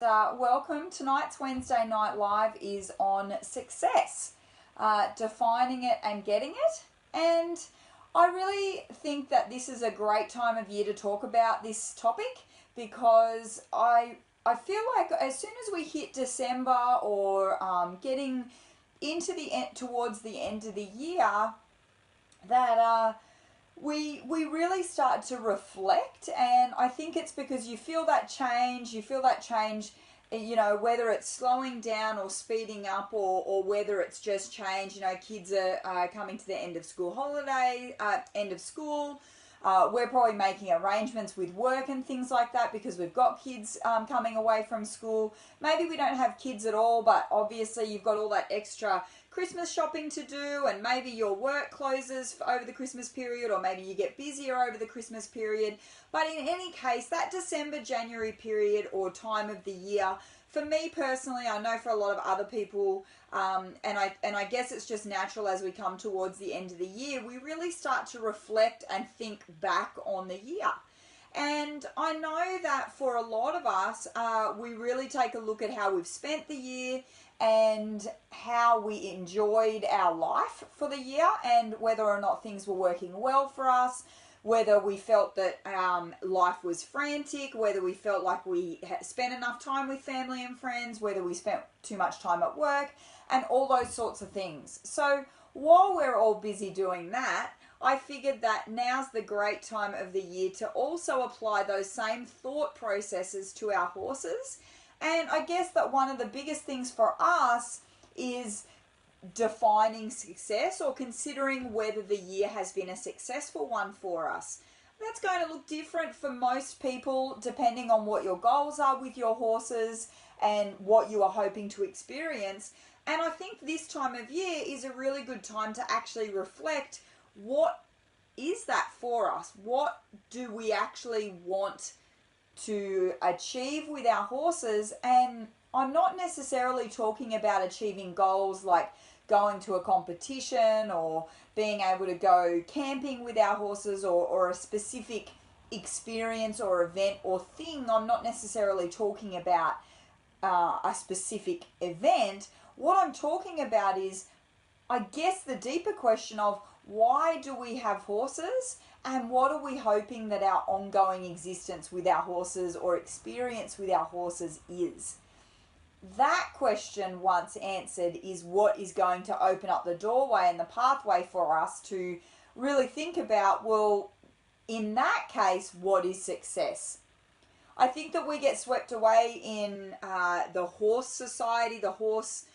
Welcome. Tonight's Wednesday Night Live is on success, defining it and getting it. And I really think that this is a great time of year to talk about this topic because I feel like as soon as we hit December or getting into the end, towards the end of the year, that we really start to reflect, and I think it's because you feel that change, whether it's slowing down or speeding up, or whether it's just change. Kids are coming to the end of school holiday, end of school. We're probably making arrangements with work and things like that because we've got kids coming away from school. Maybe we don't have kids at all, but obviously you've got all that extra Christmas shopping to do, and maybe your work closes over the Christmas period, or maybe you get busier over the Christmas period. But in any case, that December, January period or time of the year, for me personally, I know for a lot of other people, and I guess it's just natural as we come towards the end of the year, we really start to reflect and think back on the year. And I know that for a lot of us, we really take a look at how we've spent the year and how we enjoyed our life for the year, and whether or not things were working well for us, whether we felt that life was frantic, whether we felt like we spent enough time with family and friends, whether we spent too much time at work, and all those sorts of things. So while we're all busy doing that, I figured that now's the great time of the year to also apply those same thought processes to our horses. And I guess that one of the biggest things for us is defining success, or considering whether the year has been a successful one for us. That's going to look different for most people depending on what your goals are with your horses and what you are hoping to experience. And I think this time of year is a really good time to actually reflect, what is that for us? What do we actually want to achieve with our horses? And I'm not necessarily talking about achieving goals like going to a competition or being able to go camping with our horses, or a specific experience or event or thing. I'm not necessarily talking about a specific event. What I'm talking about is, I guess, the deeper question of, why do we have horses, and what are we hoping that our ongoing existence with our horses or experience with our horses is? That question, once answered, is what is going to open up the doorway and the pathway for us to really think about, well, in that case, what is success? I think that we get swept away in the horse society, the horse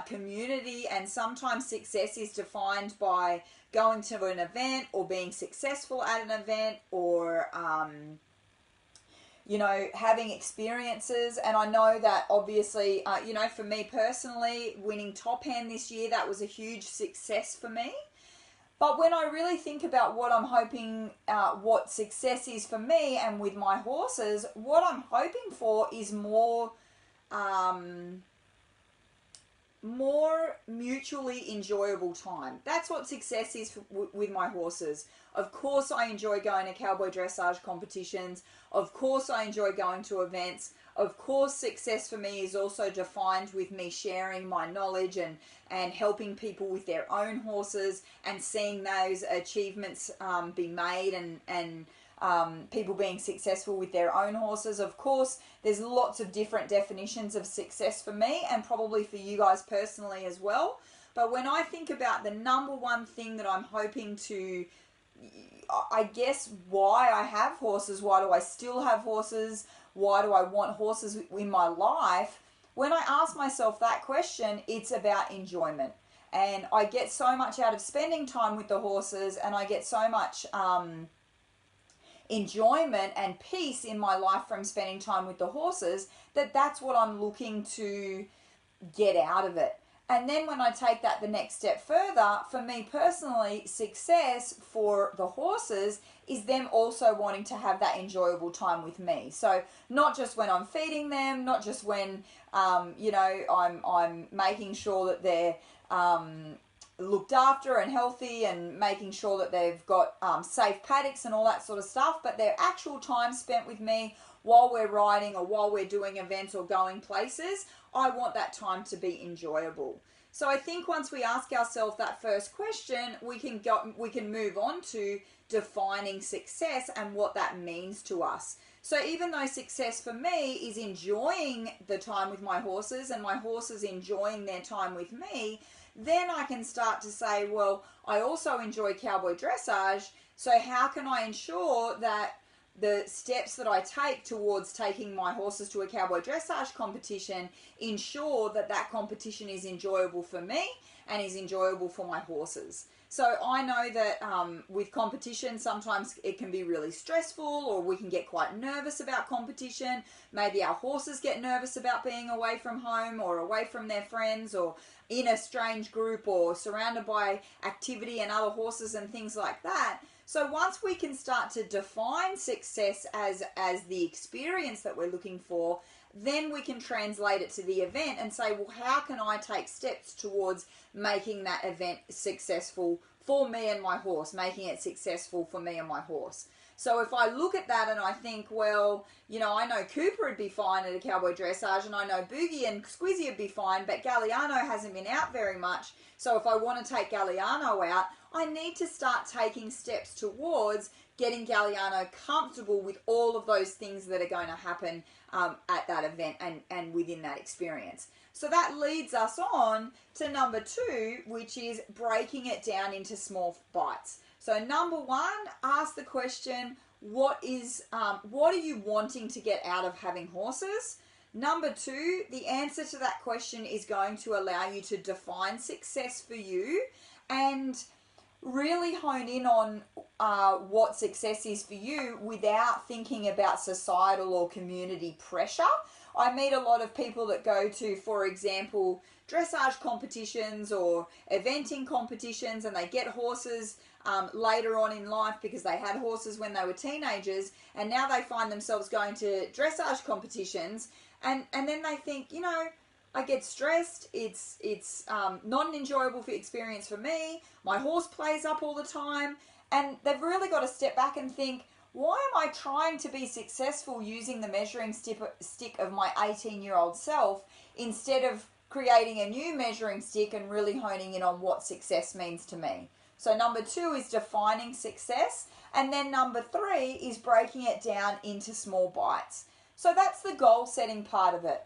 community, and sometimes success is defined by going to an event or being successful at an event, or having experiences. And I know that obviously, for me personally, winning Top Hand this year, that was a huge success for me. But when I really think about what I'm hoping, what success is for me and with my horses, what I'm hoping for is more mutually enjoyable time. That's what success is with my horses. Of course I enjoy going to cowboy dressage competitions. Of course I enjoy going to events. Of course success for me is also defined with me sharing my knowledge and helping people with their own horses, and seeing those achievements be made, and people being successful with their own horses. Of course, there's lots of different definitions of success for me, and probably for you guys personally as well. But when I think about the number one thing that I'm hoping to, I guess, why I have horses, why do I still have horses, why do I want horses in my life, when I ask myself that question, it's about enjoyment. And I get so much out of spending time with the horses, and I get so much enjoyment and peace in my life from spending time with the horses, that's what I'm looking to get out of it. And then when I take that the next step further, for me personally, success for the horses is them also wanting to have that enjoyable time with me. So not just when I'm feeding them, not just when I'm making sure that they're looked after and healthy, and making sure that they've got safe paddocks and all that sort of stuff, but their actual time spent with me while we're riding or while we're doing events or going places, I want that time to be enjoyable. So I think once we ask ourselves that first question, we can move on to defining success and what that means to us. So even though success for me is enjoying the time with my horses and my horses enjoying their time with me, then I can start to say, well, I also enjoy cowboy dressage, so how can I ensure that the steps that I take towards taking my horses to a cowboy dressage competition ensure that that competition is enjoyable for me and is enjoyable for my horses. So I know that with competition, sometimes it can be really stressful, or we can get quite nervous about competition. Maybe our horses get nervous about being away from home or away from their friends or in a strange group or surrounded by activity and other horses and things like that. So once we can start to define success as the experience that we're looking for, then we can translate it to the event and say, well, how can I take steps towards making that event successful for me and my horse, making it successful for me and my horse. So if I look at that and I think, well, you know, I know Cooper would be fine at a cowboy dressage, and I know Boogie and Squizzy would be fine, but Galliano hasn't been out very much. So if I want to take Galliano out, I need to start taking steps towards getting Galliano comfortable with all of those things that are going to happen at that event and within that experience. So that leads us on to number 2, which is breaking it down into small bites. So number 1, ask the question, what are you wanting to get out of having horses? Number 2, the answer to that question is going to allow you to define success for you and really hone in on what success is for you without thinking about societal or community pressure. I meet a lot of people that go to, for example, dressage competitions or eventing competitions, and they get horses later on in life because they had horses when they were teenagers, and now they find themselves going to dressage competitions, and then they think, you know, I get stressed, it's not an enjoyable experience for me, my horse plays up all the time, and they've really got to step back and think, why am I trying to be successful using the measuring stick of my 18-year-old self instead of creating a new measuring stick and really honing in on what success means to me? So number 2 is defining success, and then number 3 is breaking it down into small bites. So that's the goal setting part of it.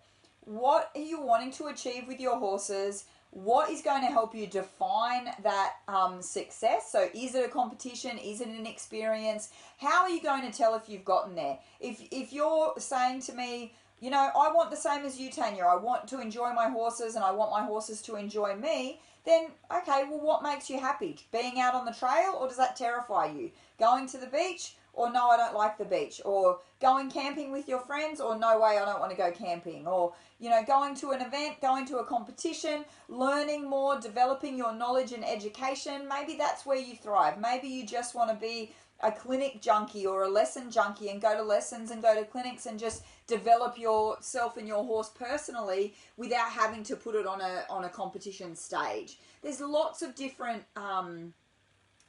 What are you wanting to achieve with your horses? What is going to help you define that success? So is it a competition? Is it an experience? How are you going to tell if you've gotten there? If you're saying to me, you know, I want the same as you, Tanja. I want to enjoy my horses and I want my horses to enjoy me. Then, okay, well, what makes you happy? Being out on the trail, or does that terrify you? Going to the beach, or no, I don't like the beach? Or going camping with your friends, or no way, I don't want to go camping? Or, you know, going to an event, going to a competition, learning more, developing your knowledge and education. Maybe that's where you thrive. Maybe you just want to be a clinic junkie or a lesson junkie and go to lessons and go to clinics and just develop yourself and your horse personally without having to put it on a competition stage. There's lots of different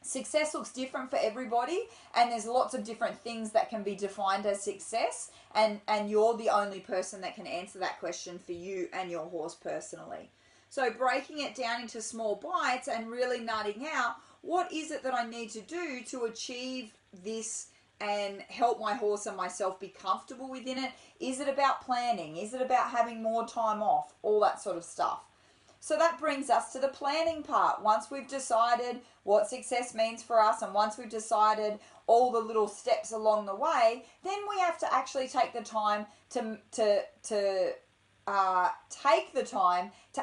success looks different for everybody, and there's lots of different things that can be defined as success, and you're the only person that can answer that question for you and your horse personally. So breaking it down into small bites and really nutting out, what is it that I need to do to achieve this and help my horse and myself be comfortable within it? Is it about planning? Is it about having more time off? All that sort of stuff. So that brings us to the planning part. Once we've decided what success means for us, and once we've decided all the little steps along the way, then we have to actually take the time to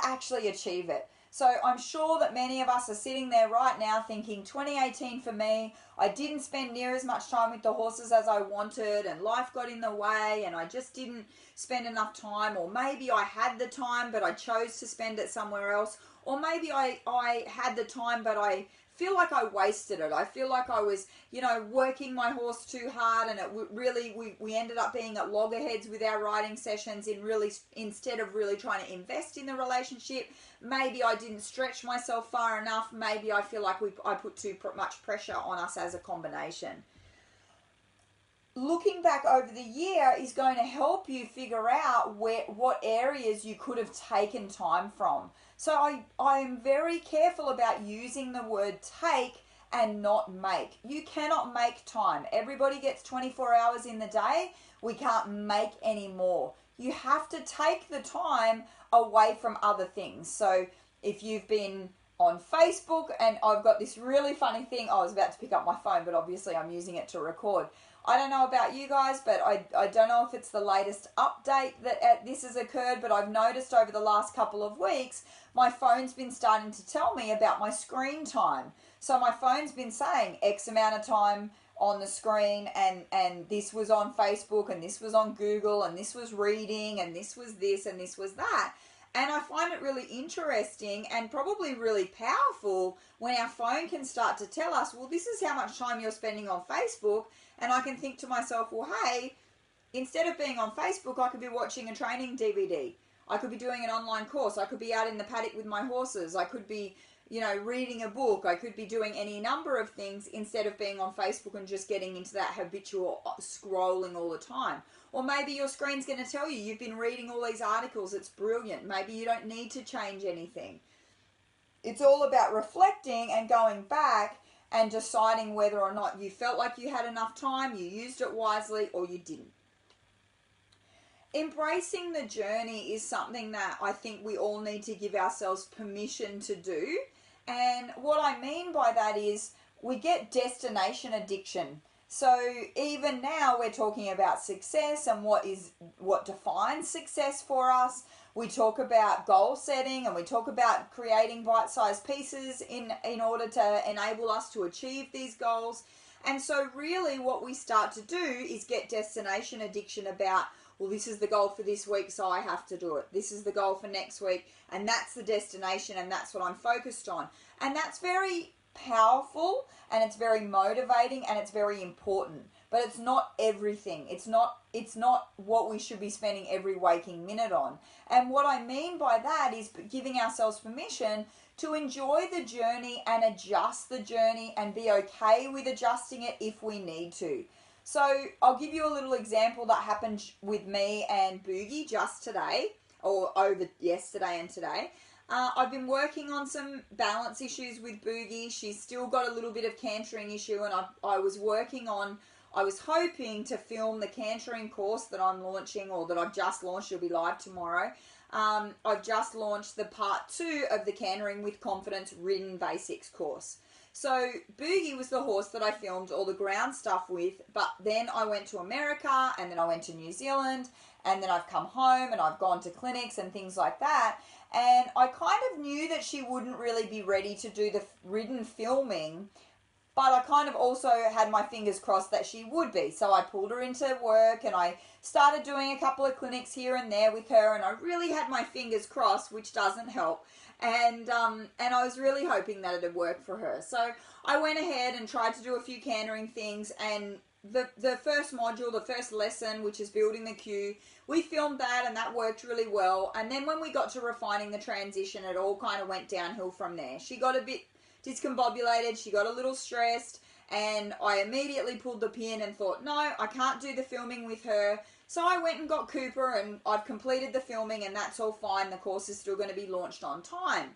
actually achieve it. So I'm sure that many of us are sitting there right now thinking, 2018 for me, I didn't spend near as much time with the horses as I wanted, and life got in the way, and I just didn't spend enough time. Or maybe I had the time but I chose to spend it somewhere else. Or maybe I had the time but I feel like I wasted it. I feel like I was, you know, working my horse too hard, and we ended up being at loggerheads with our riding sessions instead of really trying to invest in the relationship. Maybe I didn't stretch myself far enough. Maybe I feel like I put too much pressure on us as a combination. looking back over the year is going to help you figure out what areas you could have taken time from. So I am very careful about using the word take and not make. You cannot make time. Everybody gets 24 hours in the day. We can't make any more. You have to take the time away from other things. So if you've been on Facebook, and I've got this really funny thing. I was about to pick up my phone, but obviously I'm using it to record. I don't know about you guys, but I don't know if it's the latest update that this has occurred, but I've noticed over the last couple of weeks, my phone's been starting to tell me about my screen time. So my phone's been saying X amount of time on the screen, and this was on Facebook, and this was on Google, and this was reading, and this was this, and this was that. And I find it really interesting and probably really powerful when our phone can start to tell us, well, this is how much time you're spending on Facebook. And I can think to myself, well, hey, instead of being on Facebook, I could be watching a training DVD. I could be doing an online course. I could be out in the paddock with my horses. I could be, reading a book. I could be doing any number of things instead of being on Facebook and just getting into that habitual scrolling all the time. Or maybe your screen's going to tell you you've been reading all these articles. It's brilliant. Maybe you don't need to change anything. It's all about reflecting and going back and deciding whether or not you felt like you had enough time, you used it wisely, or you didn't. Embracing the journey is something that I think we all need to give ourselves permission to do. And what I mean by that is we get destination addiction. So even now we're talking about success and what defines success for us. We talk about goal setting, and we talk about creating bite-sized pieces in order to enable us to achieve these goals. And so really what we start to do is get destination addiction about, well, this is the goal for this week, so I have to do it. This is the goal for next week, and that's the destination, and that's what I'm focused on. And that's very powerful, and it's very motivating, and it's very important. But it's not everything. It's not what we should be spending every waking minute on. And what I mean by that is giving ourselves permission to enjoy the journey and adjust the journey and be okay with adjusting it if we need to. So I'll give you a little example that happened with me and Boogie just today, or over yesterday and today. I've been working on some balance issues with Boogie. She's still got a little bit of cantering issue, and I was hoping to film the cantering course that I'm launching, or that I've just launched. It'll be live tomorrow. I've just launched the part 2 of the Cantering with Confidence Ridden Basics course. So Boogie was the horse that I filmed all the ground stuff with, but then I went to America, and then I went to New Zealand, and then I've come home and I've gone to clinics and things like that. And I kind of knew that she wouldn't really be ready to do the ridden filming, but I kind of also had my fingers crossed that she would be. So I pulled her into work, and I started doing a couple of clinics here and there with her, and I really had my fingers crossed, which doesn't help. And I was really hoping that it'd work for her. So I went ahead and tried to do a few cantering things, and the first module, the first lesson, which is building the cue, we filmed that, and that worked really well. And then when we got to refining the transition, it all kind of went downhill from there. She got a bit discombobulated, she got a little stressed, and I immediately pulled the pin and thought, no, I can't do the filming with her. So I went and got Cooper, and I've completed the filming, and that's all fine. The course is still going to be launched on time.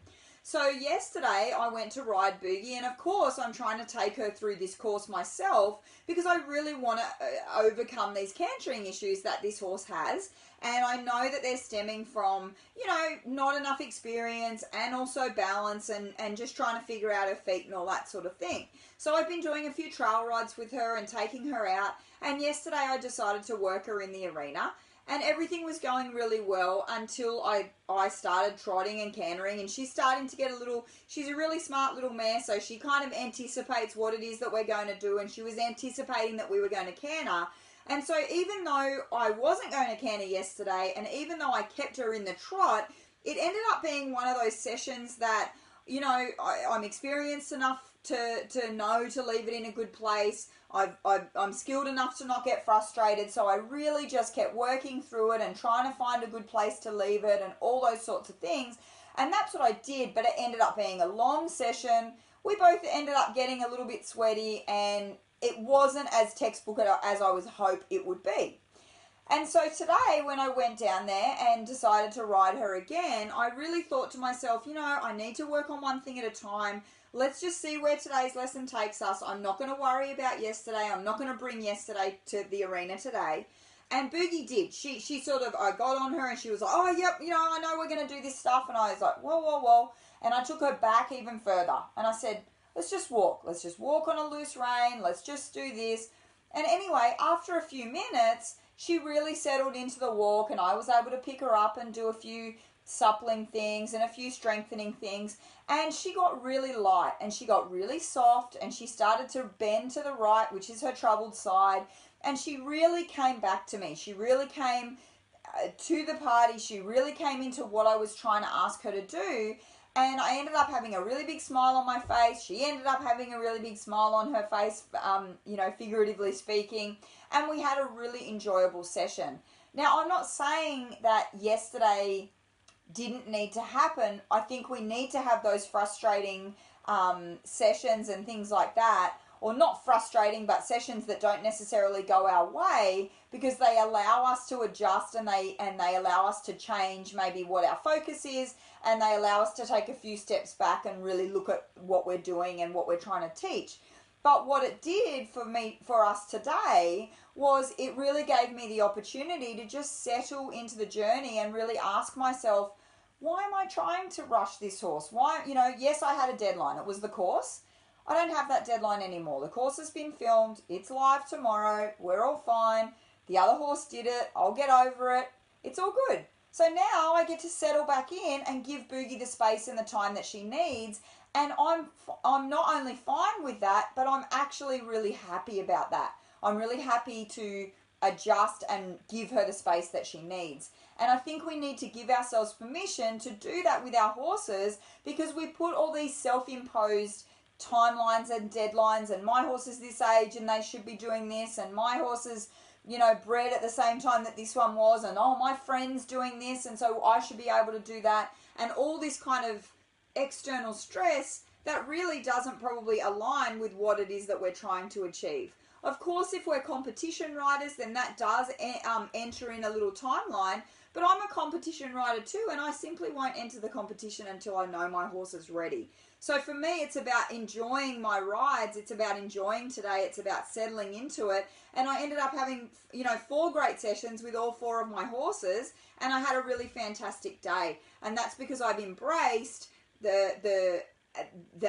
So yesterday I went to ride Boogie, and of course I'm trying to take her through this course myself because I really want to overcome these cantering issues that this horse has. And I know that they're stemming from, not enough experience, and also balance, and just trying to figure out her feet and all that sort of thing. So I've been doing a few trail rides with her and taking her out. And yesterday I decided to work her in the arena. And everything was going really well until I started trotting and cantering, and she's starting to get she's a really smart little mare, so she kind of anticipates what it is that we're going to do, and she was anticipating that we were going to canter. And so even though I wasn't going to canter yesterday, and even though I kept her in the trot, it ended up being one of those sessions that, I'm experienced enough to know to leave it in a good place. I'm skilled enough to not get frustrated, so I really just kept working through it and trying to find a good place to leave it and all those sorts of things. And that's what I did, but it ended up being a long session. We both ended up getting a little bit sweaty, and it wasn't as textbook as I was hope it would be. And so today, when I went down there and decided to ride her again, I really thought to myself, I need to work on one thing at a time. Let's just see where today's lesson takes us. I'm not going to worry about yesterday. I'm not going to bring yesterday to the arena today. And Boogie did. She sort of, I got on her and she was like, oh, yep, I know we're going to do this stuff. And I was like, whoa, whoa, whoa. And I took her back even further. And I said, let's just walk. Let's just walk on a loose rein. Let's just do this. And anyway, after a few minutes, she really settled into the walk and I was able to pick her up and do a few suppling things and a few strengthening things. And she got really light and she got really soft and she started to bend to the right, which is her troubled side. And she really came back to me. She really came to the party. She really came into what I was trying to ask her to do. And I ended up having a really big smile on my face. She ended up having a really big smile on her face, figuratively speaking. And we had a really enjoyable session. Now, I'm not saying that yesterday didn't need to happen. I think we need to have those frustrating sessions and things like that. Or not frustrating, but sessions that don't necessarily go our way, because they allow us to adjust and they allow us to change maybe what our focus is, and they allow us to take a few steps back and really look at what we're doing and what we're trying to teach. But what it did for us today was it really gave me the opportunity to just settle into the journey and really ask myself, why am I trying to rush this horse? Why, yes, I had a deadline. It was the course. I don't have that deadline anymore. The course has been filmed. It's live tomorrow. We're all fine. The other horse did it. I'll get over it. It's all good. So now I get to settle back in and give Boogie the space and the time that she needs. And I'm not only fine with that, but I'm actually really happy about that. I'm really happy to adjust and give her the space that she needs. And I think we need to give ourselves permission to do that with our horses, because we put all these self-imposed timelines and deadlines, and my horse is this age and they should be doing this, and my horse is bred at the same time that this one was, and my friend's doing this and so I should be able to do that, and all this kind of external stress that really doesn't probably align with what it is that we're trying to achieve. Of course, if we're competition riders, then that does enter in a little timeline, but I'm a competition rider too, and I simply won't enter the competition until I know my horse is ready. So for me, it's about enjoying my rides. It's about enjoying today. It's about settling into it. And I ended up having, 4 great sessions with all 4 of my horses, and I had a really fantastic day. And that's because I've embraced the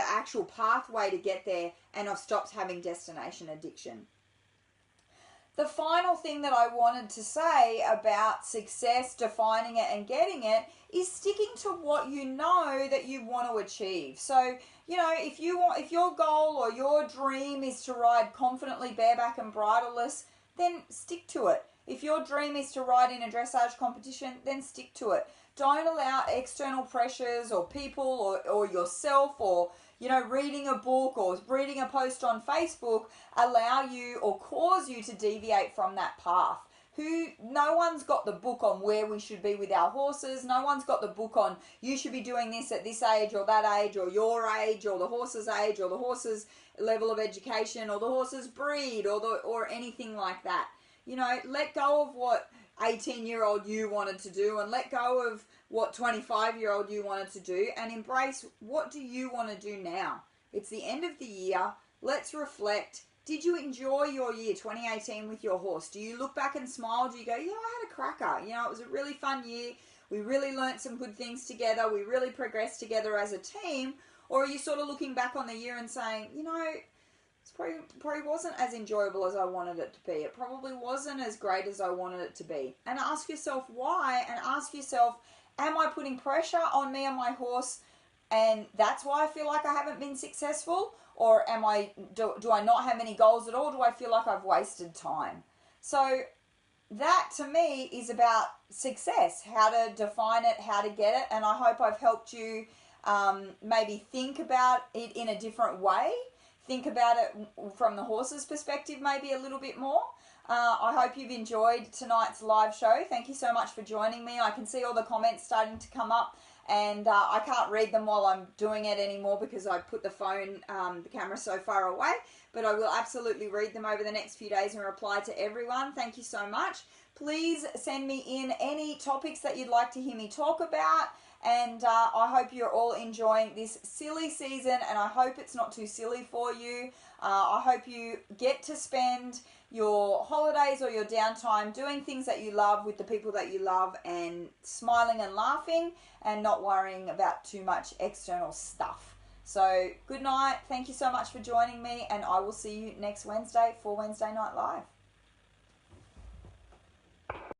actual pathway to get there, and I've stopped having destination addiction. The final thing that I wanted to say about success, defining it and getting it, is sticking to what you know that you want to achieve. So, if your goal or your dream is to ride confidently bareback and bridleless, then stick to it. If your dream is to ride in a dressage competition, then stick to it. Don't allow external pressures or people or yourself or reading a book or reading a post on Facebook allow you or cause you to deviate from that path. No one's got the book on where we should be with our horses. No one's got the book on you should be doing this at this age or that age or your age or the horse's age or the horse's level of education or the horse's breed or anything like that. Let go of what 18-year-old you wanted to do and let go of what 25-year-old you wanted to do and embrace what do you want to do now. It's the end of the year. Let's reflect. Did you enjoy your year 2018 with your horse? Do you look back and smile? Do you go, I had a cracker. It was a really fun year. We really learnt some good things together. We really progressed together as a team. Or are you sort of looking back on the year and saying, it probably wasn't as enjoyable as I wanted it to be. It probably wasn't as great as I wanted it to be. And ask yourself why, and ask yourself, am I putting pressure on me and my horse, and that's why I feel like I haven't been successful? Or do I not have any goals at all? Do I feel like I've wasted time? So that to me is about success, how to define it, how to get it. And I hope I've helped you maybe think about it in a different way. Think about it from the horse's perspective maybe a little bit more. I hope you've enjoyed tonight's live show. Thank you so much for joining me. I can see all the comments starting to come up, and I can't read them while I'm doing it anymore because I put the phone, the camera so far away, but I will absolutely read them over the next few days and reply to everyone. Thank you so much. Please send me in any topics that you'd like to hear me talk about, and I hope you're all enjoying this silly season, and I hope it's not too silly for you. I hope you get to spend your holidays or your downtime doing things that you love with the people that you love, and smiling and laughing and not worrying about too much external stuff. So good night. Thank you so much for joining me, and I will see you next Wednesday for Wednesday Night Live.